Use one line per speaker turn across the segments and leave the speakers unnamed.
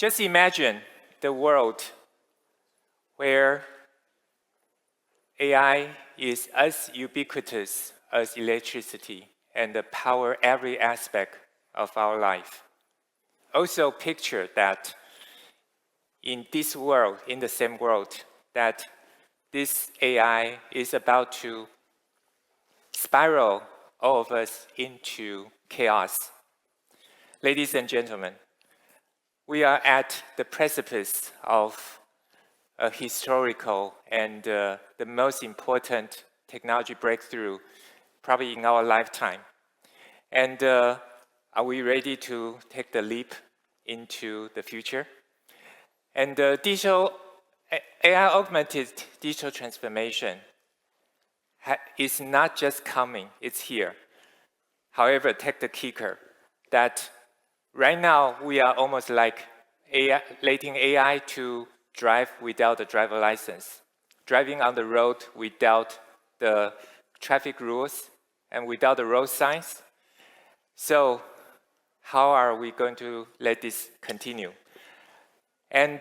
Just imagine the world where AI is as ubiquitous as electricity and power every aspect of our life. Also picture that in this world, in the same world, that this AI is about to spiral all of us into chaos. Ladies and gentlemen, we are at the precipice of a historical and the most important technology breakthrough probably in our lifetime. And are we ready to take the leap into the future? And AI-augmented digital transformation is not just coming, it's here. However, take the kicker that right now we are almost like letting AI to drive without a driver license, driving on the road without the traffic rules and without the road signs. So how are we going to let this continue? And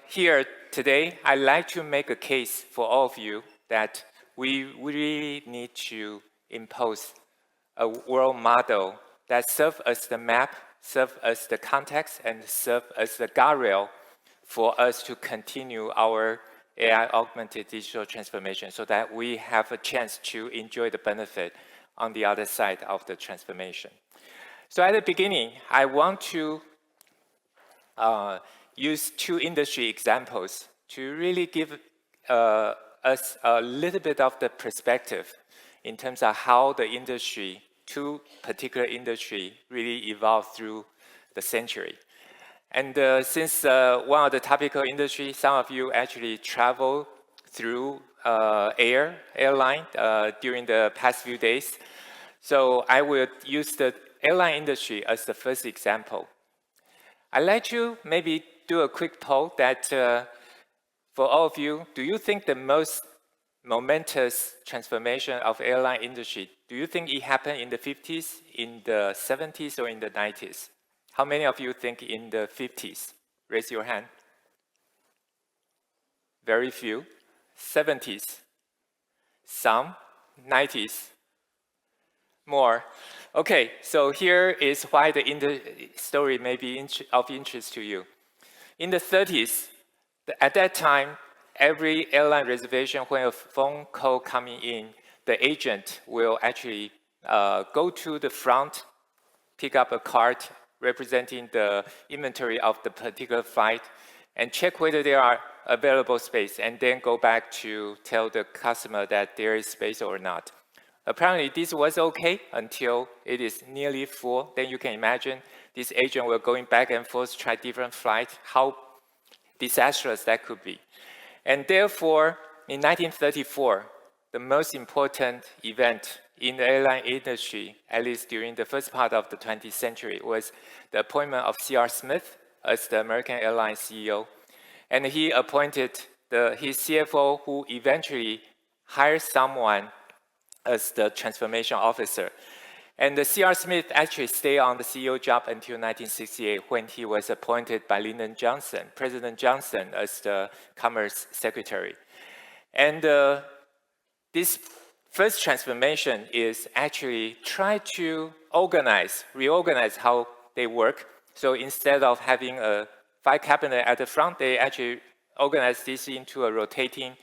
here today, I'd like to make a case for all of you that we really need to impose a world model that serves as the map, serves as the context, and serves as the guardrail for us to continue our AI-augmented digital transformation so that we have a chance to enjoy the benefit on the other side of the transformation. So at the beginning, I want to use two industry examples to really give us a little bit of the perspective in terms of how the industry, two particular industry, really evolved through the century. And since one of the topical industry, some of you actually travel through airline during the past few days. So I will use the airline industry as the first example. I'd like to maybe do a quick poll that for all of you, do you think the most momentous transformation of airline industry, do you think it happened in the 50s, in the 70s, or in the 90s? How many of you think in the 50s? Raise your hand. Very few. 70s. Some. 90s. More. Okay, so here is why the story may be of interest to you. In the 30s, at that time, every airline reservation, when a phone call coming in, the agent will actually go to the front, pick up a card representing the inventory of the particular flight, and check whether there are available space, and then go back to tell the customer that there is space or not. Apparently, this was okay until it is nearly full. Then you can imagine this agent will going back and forth, try different flights, how disastrous that could be. And therefore, in 1934, the most important event in the airline industry, at least during the first part of the 20th century, was the appointment of C.R. Smith as the American Airlines CEO. And he appointed his CFO, who eventually hired someone as the transformation officer. And the C.R. Smith actually stayed on the CEO job until 1968 when he was appointed by President Johnson, as the Commerce Secretary. And this first transformation is actually try to reorganize how they work. So instead of having a file cabinet at the front, they actually organize this into a rotating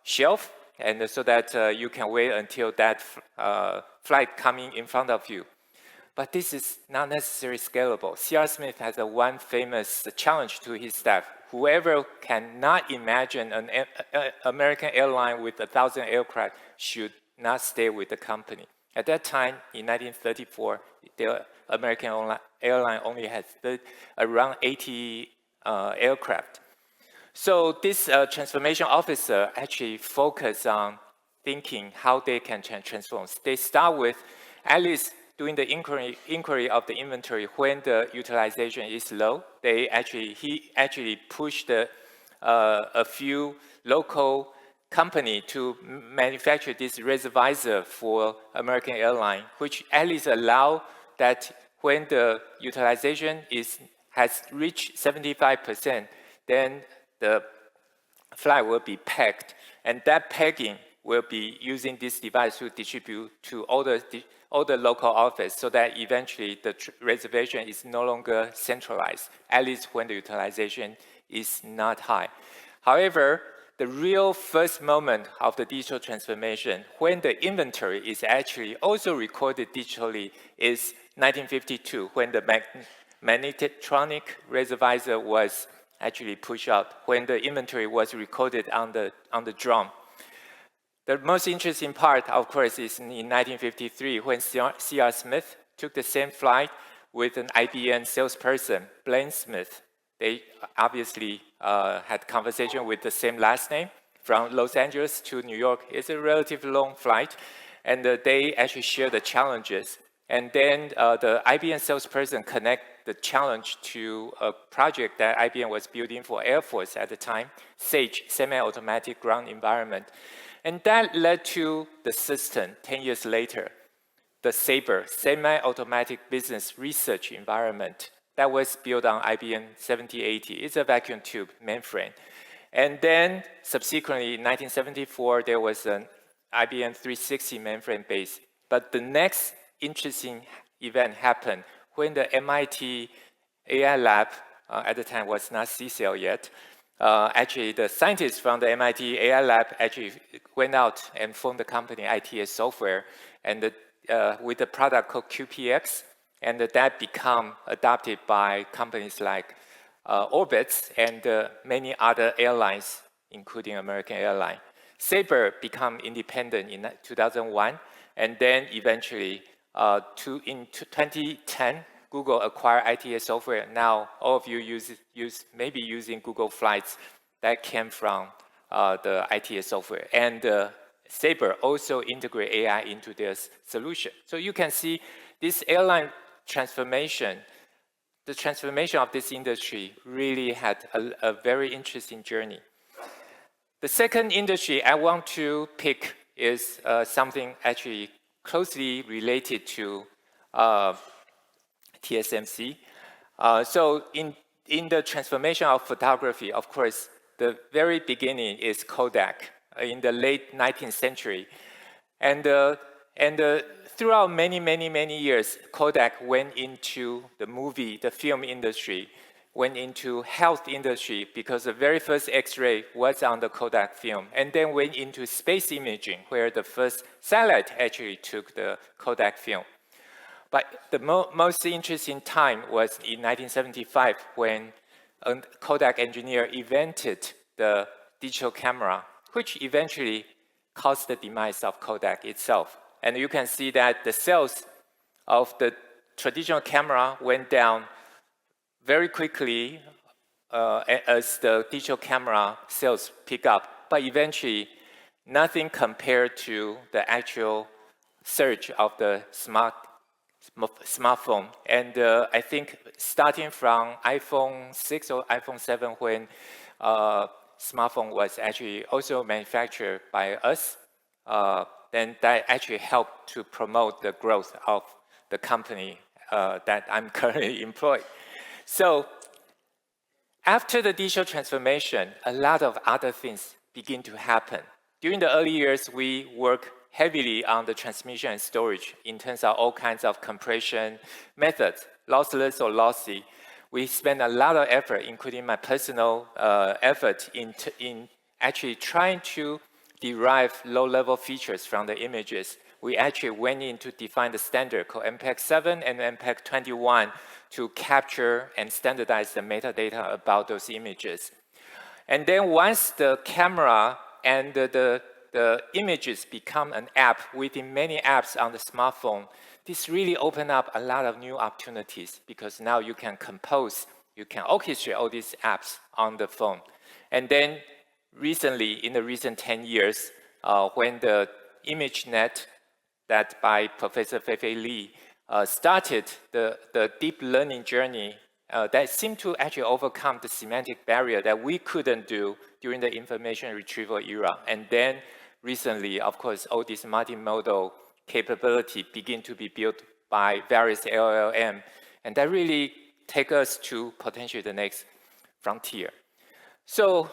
shelf, and so that you can wait until that flight coming in front of you. But this is not necessarily scalable. C.R. Smith has one famous challenge to his staff. Whoever cannot imagine an American airline with 1,000 aircraft should not stay with the company. At that time, in 1934, the American airline only had around 80 aircraft. So this transformation officer actually focused on thinking how they can transform. They start with at least doing the inquiry of the inventory when the utilization is low. He actually pushed a few local company to manufacture this reservoir for American airline, which at least allow that when the utilization is has reached 75%, then the flight will be pegged, and that pegging will be using this device to distribute to all the local office, so that eventually the reservation is no longer centralized, at least when the utilization is not high. However, the real first moment of the digital transformation, when the inventory is actually also recorded digitally, is 1952, when the magnetronic reservoir was actually pushed out, when the inventory was recorded on the drum. The most interesting part, of course, is in 1953, when C.R. Smith took the same flight with an IBM salesperson, Blaine Smith. They obviously had conversation with the same last name. From Los Angeles to New York is a relatively long flight, and they actually share the challenges. And then the IBM salesperson connect the challenge to a project that IBM was building for Air Force at the time, SAGE, Semi-Automatic Ground Environment. And that led to the system 10 years later, the SABRE, Semi-Automatic Business Research Environment, that was built on IBM 7080. It's a vacuum tube mainframe. And then subsequently, in 1974, there was an IBM 360 mainframe base. But the next interesting event happened when the MIT AI lab, at the time was not CCL yet, actually the scientists from the MIT AI lab actually went out and formed the company ITS Software, and with the product called QPX, and that become adopted by companies like Orbitz and many other airlines, including American Airlines. Sabre became independent in 2001, and then eventually in 2010, Google acquired ITS Software. Now all of you maybe using Google Flights that came from the ITS Software. And Sabre also integrate AI into their solution. So you can see this airline transformation, the transformation of this industry really had a very interesting journey. The second industry I want to pick is something actually closely related to TSMC. So in the transformation of photography, of course, the very beginning is Kodak in the late 19th century. And throughout many years, Kodak went into the film industry, went into health industry because the very first X-ray was on the Kodak film, and then went into space imaging, where the first satellite actually took the Kodak film. But the most interesting time was in 1975 when a Kodak engineer invented the digital camera, which eventually caused the demise of Kodak itself. And you can see that the sales of the traditional camera went down very quickly as the digital camera sales pick up. But eventually, nothing compared to the actual surge of the smartphone. And I think starting from iPhone 6 or iPhone 7, when smartphone was actually also manufactured by us, then that actually helped to promote the growth of the company that I'm currently employed. So after the digital transformation, a lot of other things begin to happen. During the early years, we worked heavily on the transmission and storage in terms of all kinds of compression methods, lossless or lossy. We spent a lot of effort, including my personal effort, in actually trying to derive low-level features from the images. We actually went in to define the standard called MPEG-7 and MPEG-21 to capture and standardize the metadata about those images. And then once the camera and the images become an app within many apps on the smartphone, this really opened up a lot of new opportunities, because now you can compose, you can orchestrate all these apps on the phone. And then recently, in the recent 10 years, when the ImageNet that by Professor Fei-Fei Li started the deep learning journey that seemed to actually overcome the semantic barrier that we couldn't do during the information retrieval era. And then recently, of course, all this multimodal capability begin to be built by various LLM. And that really take us to potentially the next frontier. So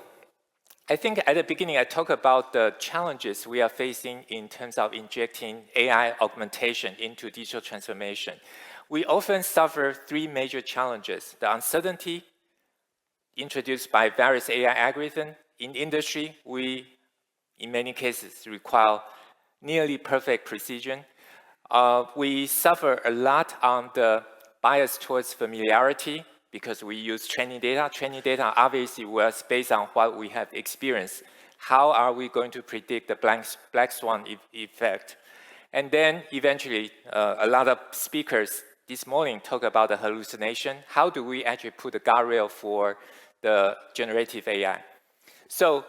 I think at the beginning, I talked about the challenges we are facing in terms of injecting AI augmentation into digital transformation. We often suffer three major challenges: the uncertainty introduced by various AI algorithms. In industry, we, in many cases, require nearly perfect precision. We suffer a lot on the bias towards familiarity because we use training data. Training data obviously was based on what we have experienced. How are we going to predict the black swan effect? And then eventually, a lot of speakers this morning talk about the hallucination. How do we actually put a guardrail for the generative AI? So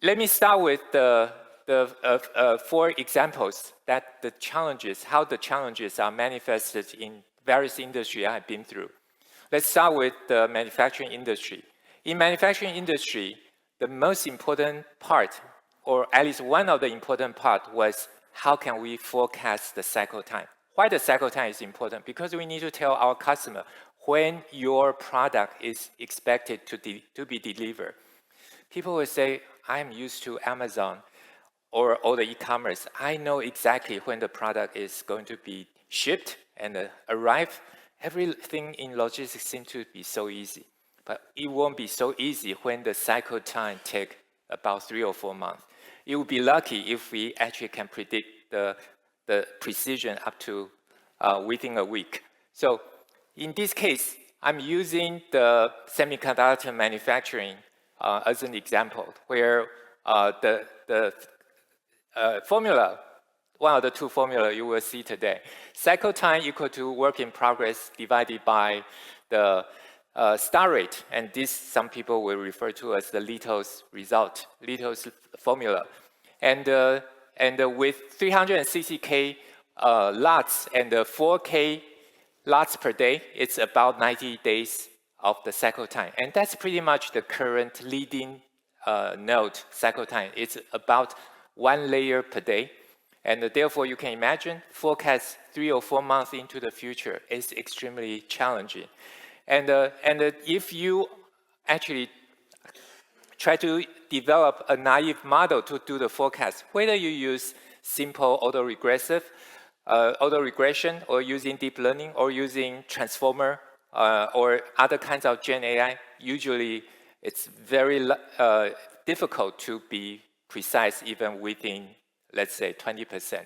let me start with the 4 examples that how the challenges are manifested in various industries I've been through. Let's start with the manufacturing industry. In manufacturing industry, the most important part, or at least one of the important parts, was how can we forecast the cycle time? Why the cycle time is important? Because we need to tell our customer when your product is expected to be delivered. People will say, I'm used to Amazon or all the e-commerce. I know exactly when the product is going to be shipped and arrive. Everything in logistics seems to be so easy. But it won't be so easy when the cycle time takes about 3 or 4 months. It would be lucky if we actually can predict the precision up to within a week. So in this case, I'm using the semiconductor manufacturing as an example, where the formula, one of the 2 formula you will see today, cycle time equal to work in progress divided by the start rate, and this some people will refer to as the Lito's result, Lito's formula. And with 360K lots and 4K lots per day, it's about 90 days of the cycle time. And that's pretty much the current leading node cycle time. It's about 1 layer per day. And therefore, you can imagine forecast 3 or 4 months into the future is extremely challenging. And if you actually try to develop a naive model to do the forecast, whether you use simple autoregression or using deep learning or using transformer or other kinds of GenAI, usually it's very difficult to be precise even within, let's say, 20%.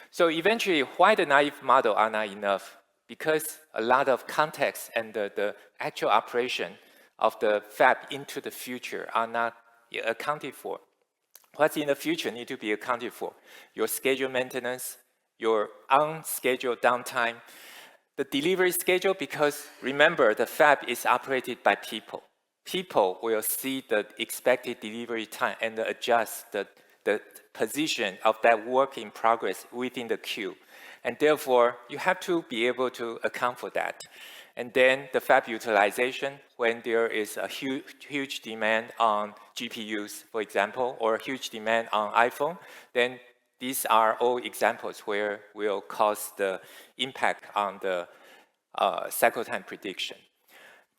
So eventually, why the naive model are not enough? Because a lot of context and the actual operation of the fab into the future are not accounted for. What's in the future need to be accounted for. Your scheduled maintenance, your unscheduled downtime, the delivery schedule, because remember, the fab is operated by people. People will see the expected delivery time and adjust the position of that work in progress within the queue. And therefore, you have to be able to account for that. And then the fab utilization, when there is a huge demand on GPUs, for example, or a huge demand on iPhone, then these are all examples where will cause the impact on the cycle time prediction.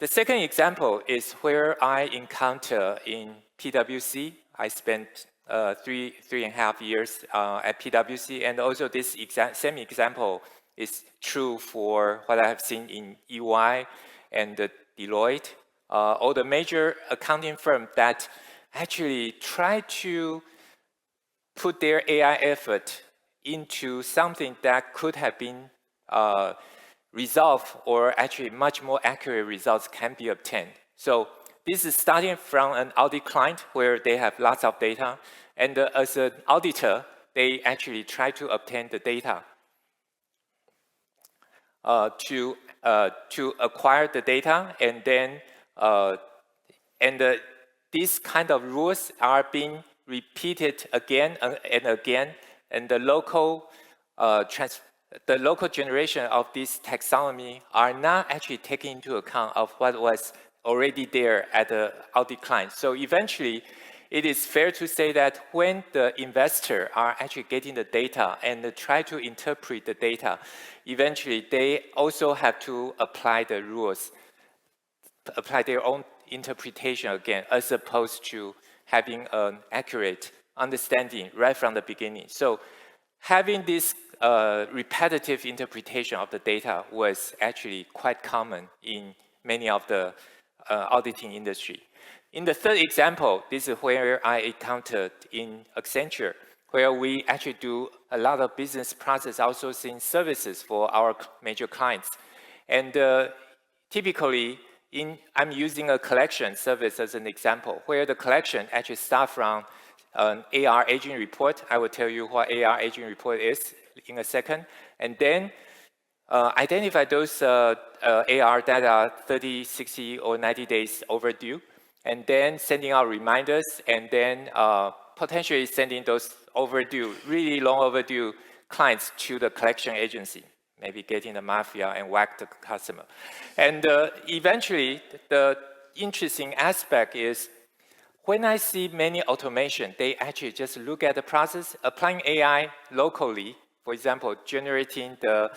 The second example is where I encounter in PwC. I spent 3.5 years at PwC, and also this same example is true for what I have seen in EY and Deloitte, all the major accounting firms that actually try to put their AI effort into something that could have been resolved, or actually much more accurate results can be obtained. So this is starting from an audit client where they have lots of data, and as an auditor, they actually try to obtain the data to acquire the data, and then these kind of rules are being repeated again and again, and the local generation of this taxonomy are not actually taking into account of what was already there at the audit client. So eventually, it is fair to say that when the investor are actually getting the data and try to interpret the data, eventually they also have to apply the rules, apply their own interpretation again, as opposed to having an accurate understanding right from the beginning. So having this repetitive interpretation of the data was actually quite common in many of the auditing industry. In the third example, this is where I encountered in Accenture, where we actually do a lot of business process outsourcing services for our major clients. And typically, I'm using a collection service as an example, where the collection actually starts from an AR aging report. I will tell you what AR aging report is in a second. And then identify those AR that are 30, 60, or 90 days overdue, and then sending out reminders, and then potentially sending those overdue, really long overdue clients to the collection agency, maybe getting the mafia and whack the customer. And eventually, the interesting aspect is when I see many automation, they actually just look at the process, applying AI locally, for example, generating the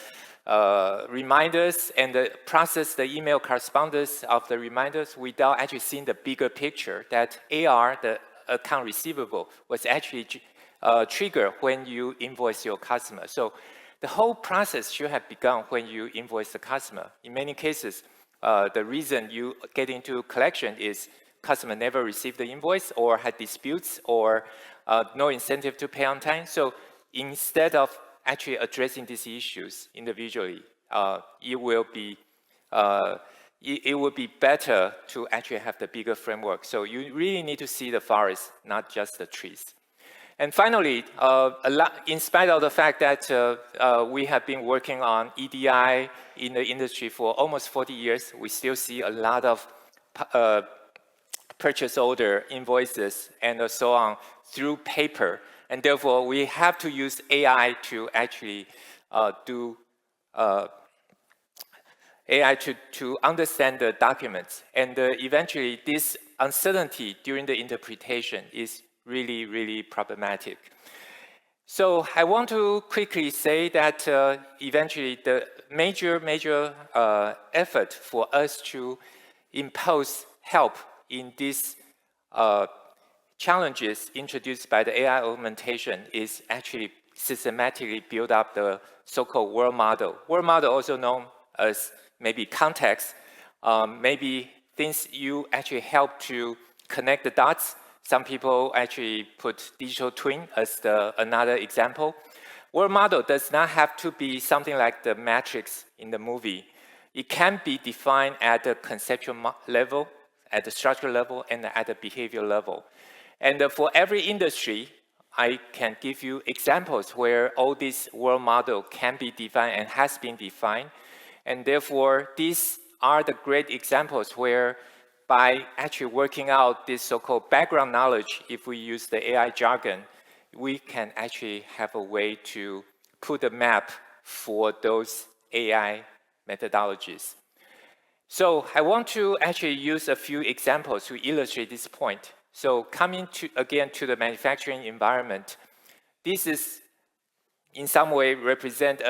reminders and process the email correspondence of the reminders without actually seeing the bigger picture that AR, the account receivable, was actually triggered when you invoice your customer. So the whole process should have begun when you invoice the customer. In many cases, the reason you get into collection is customer never received the invoice or had disputes or no incentive to pay on time. So instead of actually addressing these issues individually, it will be better to actually have the bigger framework. So you really need to see the forest, not just the trees. And finally, in spite of the fact that we have been working on EDI in the industry for almost 40 years, we still see a lot of purchase order, invoices, and so on through paper. And therefore, we have to use AI to actually to understand the documents. And eventually, this uncertainty during the interpretation is really, really problematic. So I want to quickly say that eventually the major effort for us to impose help in these challenges introduced by the AI augmentation is actually systematically build up the so-called world model. World model, also known as maybe context, maybe things you actually help to connect the dots. Some people actually put digital twin as another example. World model does not have to be something like the matrix in the movie. It can be defined at the conceptual level, at the structural level, and at the behavior level. And for every industry, I can give you examples where all this world model can be defined and has been defined. And therefore, these are the great examples where by actually working out this so-called background knowledge, if we use the AI jargon, we can actually have a way to put a map for those AI methodologies. So I want to actually use a few examples to illustrate this point. So coming again to the manufacturing environment, this is in some way represent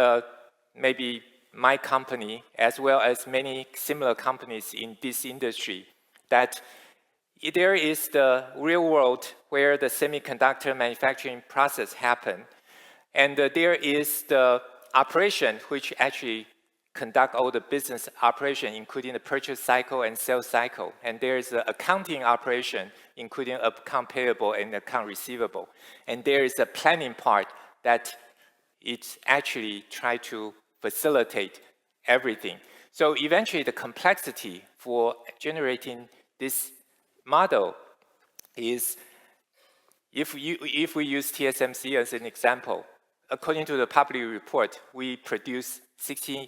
maybe my company as well as many similar companies in this industry, that there is the real world where the semiconductor manufacturing process happen, and there is the operation which actually conduct all the business operation, including the purchase cycle and sales cycle. And there is the accounting operation, including account payable and account receivable. And there is a planning part that it's actually try to facilitate everything. So eventually the complexity for generating this model is, if we use TSMC as an example, according to the public report, we produce 16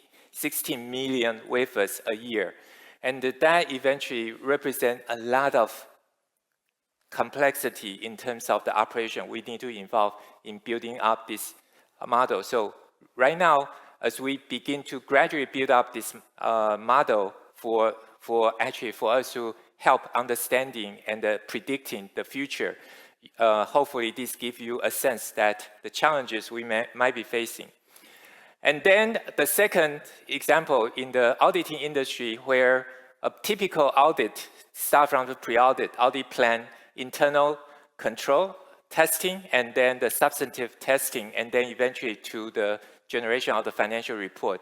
million wafers a year. And that eventually represents a lot of complexity in terms of the operation we need to involve in building up this model. So right now, as we begin to gradually build up this model for us to help understanding and predicting the future. Hopefully this gives you a sense that the challenges we might be facing. And then the second example in the auditing industry, where a typical audit starts from the pre-audit, audit plan, internal control, testing, and then the substantive testing, and then eventually to the generation of the financial report.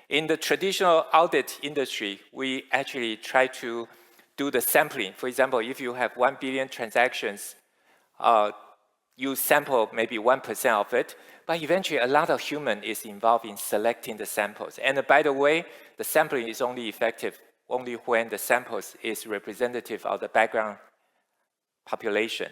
In the traditional audit industry, we actually try to do the sampling. For example, if you have 1 billion transactions, you sample maybe 1% of it, but eventually a lot of human is involved in selecting the samples. And by the way, the sampling is only effective only when the samples is representative of the background population.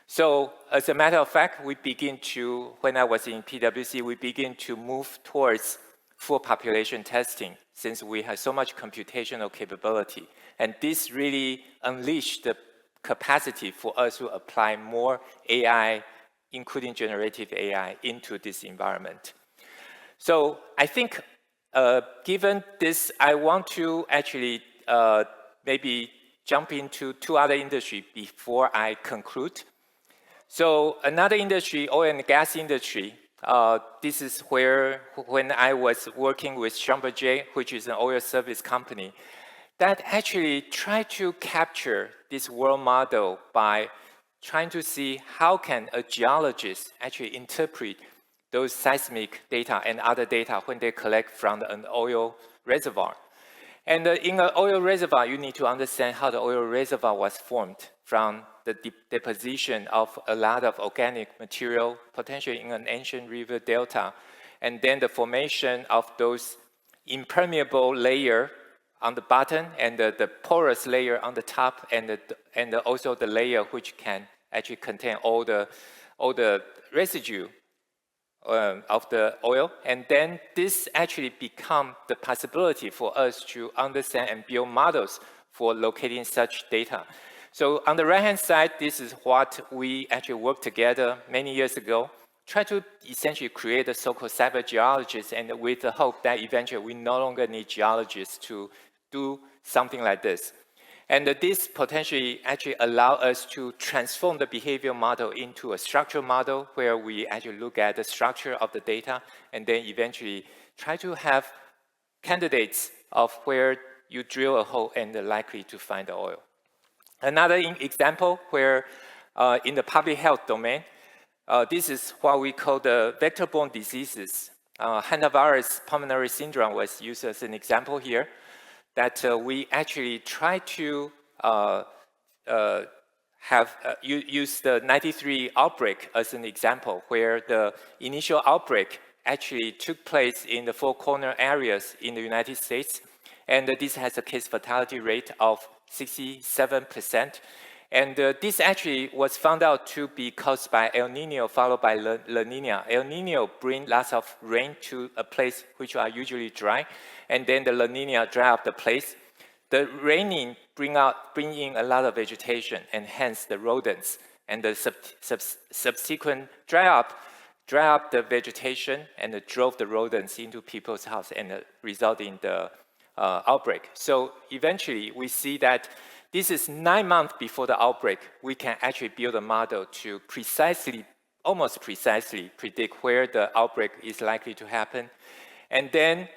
So as a matter of fact, we begin to, when I was in PwC, we begin to move towards full population testing since we have so much computational capability. And this really unleashed the capacity for us to apply more AI, including generative AI, into this environment. So I think given this, I want to actually maybe jump into 2 other industries before I conclude. So another industry, oil and gas industry, this is where when I was working with Sheng, which is an oil service company, that actually tried to capture this world model by trying to see how can a geologist actually interpret those seismic data and other data when they collect from an oil reservoir. And in an oil reservoir, you need to understand how the oil reservoir was formed from the deposition of a lot of organic material, potentially in an ancient river delta, and then the formation of those impermeable layer on the bottom and the porous layer on the top, and also the layer which can actually contain all the residue of the oil. And then this actually become the possibility for us to understand and build models for locating such data. So on the right-hand side, this is what we actually worked together many years ago, try to essentially create a so-called cyber geologist, and with the hope that eventually we no longer need geologists to do something like this. And this potentially actually allow us to transform the behavioral model into a structural model where we actually look at the structure of the data and then eventually try to have candidates of where you drill a hole and are likely to find the oil. Another example where in the public health domain, this is what we call the vector-borne diseases. Hantavirus pulmonary syndrome was used as an example here, that we actually try to use the 93 outbreak as an example, where the initial outbreak actually took place in the 4 corner areas in the United States. And this has a case fatality rate of 67%. And this actually was found out to be caused by El Nino followed by La Nina. El Nino brings lots of rain to a place which are usually dry, and then the La Nina dry up the place. The raining bring in a lot of vegetation, and hence the rodents. And the subsequent dry up the vegetation and drove the rodents into people's house and result in the outbreak. So eventually we see that this is 9 months before the outbreak. We can actually build a model to almost precisely predict where the outbreak is likely to happen. And then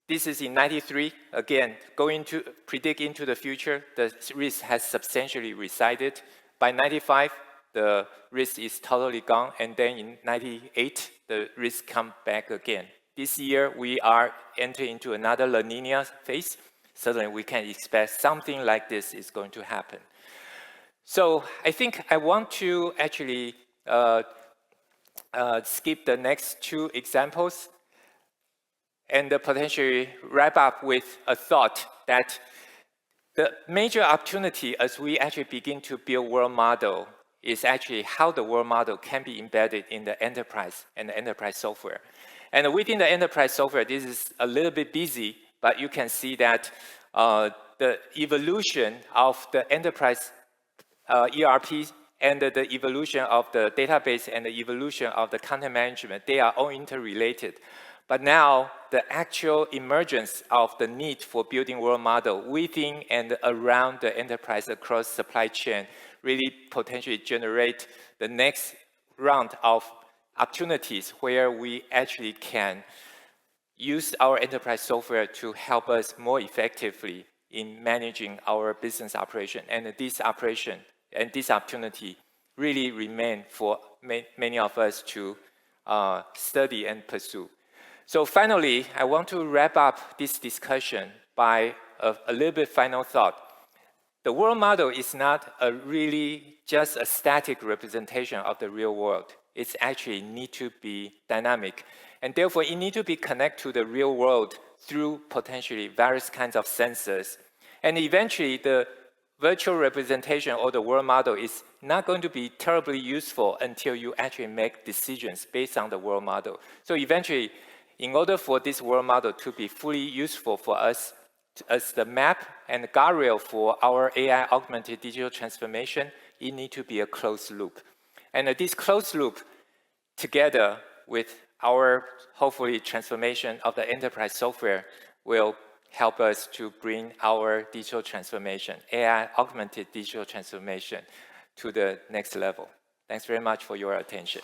this is in 93, again, going to predict into the future, the risk has substantially receded. By 95, the risk is totally gone, and then in 98, the risk come back again. This year, we are entering into another La Nina phase. Certainly, we can expect something like this is going to happen. So I think I want to actually skip the next 2 examples and potentially wrap up with a thought that the major opportunity as we actually begin to build world model is actually how the world model can be embedded in the enterprise and the enterprise software. And within the enterprise software, this is a little bit busy, but you can see that the evolution of the enterprise ERP and the evolution of the database and the evolution of the content management, they are all interrelated. But now, the actual emergence of the need for building world model within and around the enterprise across supply chain really potentially generate the next round of opportunities where we actually can use our enterprise software to help us more effectively in managing our business operation. And this operation and this opportunity really remain for many of us to study and pursue. So finally, I want to wrap up this discussion by a little bit final thought. The world model is not really just a static representation of the real world. It actually need to be dynamic. And therefore, it need to be connected to the real world through potentially various kinds of sensors. And eventually, the virtual representation or the world model is not going to be terribly useful until you actually make decisions based on the world model. So eventually, in order for this world model to be fully useful for us as the map and the guardrail for our AI-augmented digital transformation, it needs to be a closed loop. And this closed loop, together with our, hopefully, transformation of the enterprise software, will help us to bring our digital transformation, AI-augmented digital transformation, to the next level. Thanks very much for your attention.